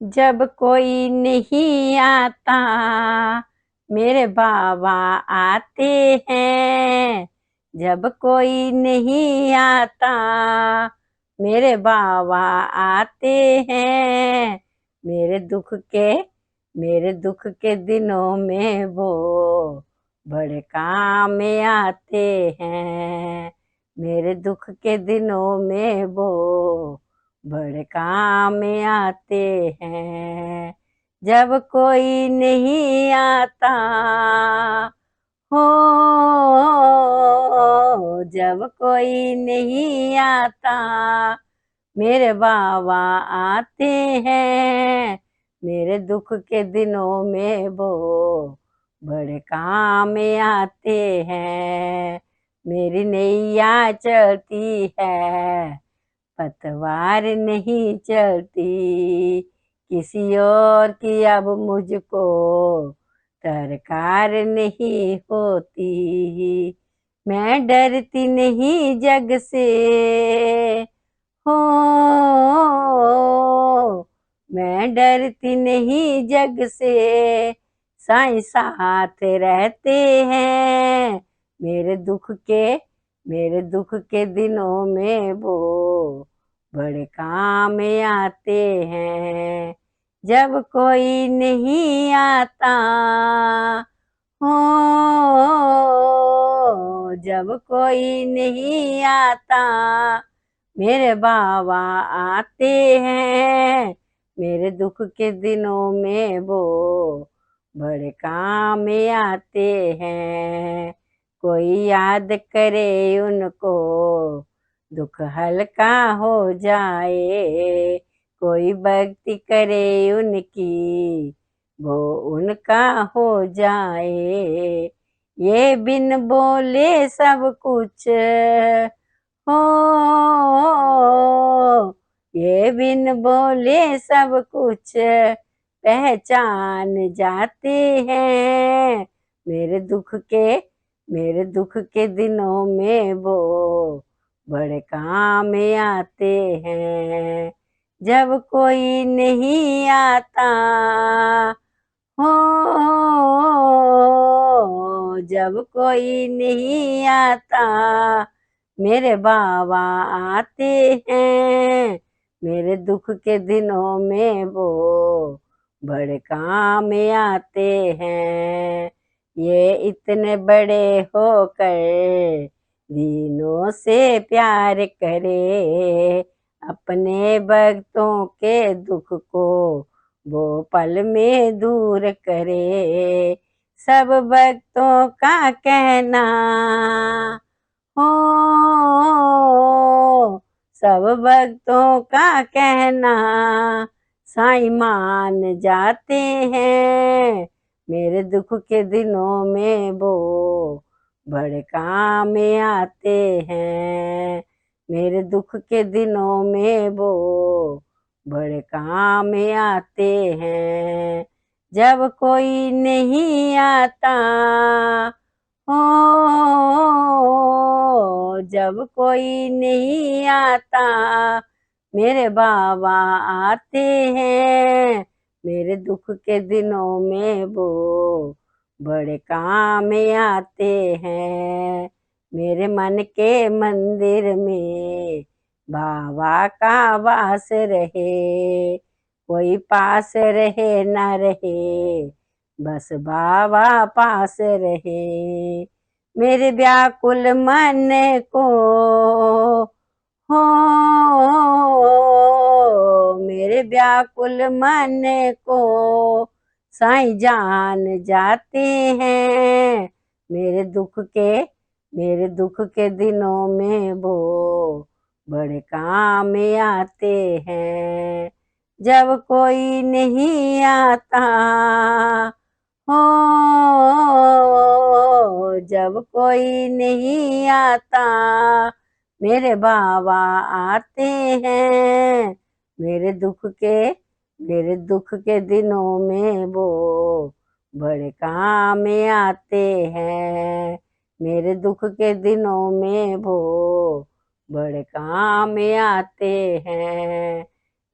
जब कोई नहीं आता मेरे बाबा आते हैं। जब कोई नहीं आता मेरे बाबा आते हैं। मेरे दुख के मेरे दुख के दिनों में वो बड़े काम में आते हैं। मेरे दुख के दिनों में वो बड़े काम में आते हैं। जब कोई नहीं आता हो, जब कोई नहीं आता मेरे बाबा आते हैं। मेरे दुख के दिनों में वो बड़े काम में आते हैं। मेरी नैया चलती है, पतवार नहीं चलती। किसी और की अब मुझको दरकार नहीं होती। मैं डरती नहीं जग से हो, मैं डरती नहीं जग से। साईं साथ रहते हैं। मेरे दुख के मेरे दुख के दिनों में वो बड़े काम में आते हैं। जब कोई नहीं आता हो, जब कोई नहीं आता मेरे बाबा आते हैं। मेरे दुख के दिनों में वो बड़े काम में आते हैं। कोई याद करे उनको दुख हल्का हो जाए। कोई भक्ति करे उनकी वो उनका हो जाए। ये बिन बोले सब कुछ हो, ये बिन बोले सब कुछ पहचान जाते हैं। मेरे दुख के मेरे दुख के दिनों में वो बड़े काम में आते हैं। जब कोई नहीं आता हो, जब कोई नहीं आता मेरे बाबा आते हैं। मेरे दुख के दिनों में वो बड़े काम में आते हैं। ये इतने बड़े होकर दीनों से प्यार करे। अपने भक्तों के दुख को वो पल में दूर करे। सब भक्तों का कहना हो, सब भक्तों का कहना साईं मान जाते हैं। मेरे दुख के दिनों में वो बड़े काम में आते हैं। मेरे दुख के दिनों में वो बड़े काम में आते हैं। जब कोई नहीं आता हो, जब कोई नहीं आता मेरे बाबा आते हैं। मेरे दुख के दिनों में वो बड़े काम में आते हैं। मेरे मन के मंदिर में बाबा का वास रहे। कोई पास रहे न रहे, बस बाबा पास रहे। मेरे व्याकुल मन को हो, मेरे व्याकुल मन को साईं जान जाते हैं। मेरे दुख के दिनों में वो बड़े काम में आते हैं। जब कोई नहीं आता हो, जब कोई नहीं आता मेरे बाबा आते हैं। मेरे दुख के मेरे दुख के दिनों में वो बड़े काम में आते हैं। मेरे दुख के दिनों में वो बड़े काम में आते हैं।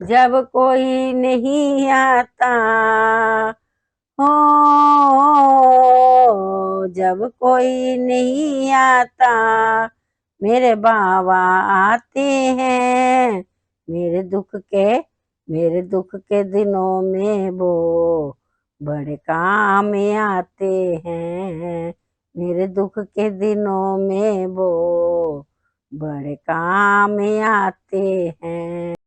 जब कोई नहीं आता हो, जब कोई नहीं आता मेरे बाबा आते हैं। मेरे दुख के मेरे दुख के दिनों में वो बड़े काम आते हैं। मेरे दुख के दिनों में वो बड़े काम आते हैं।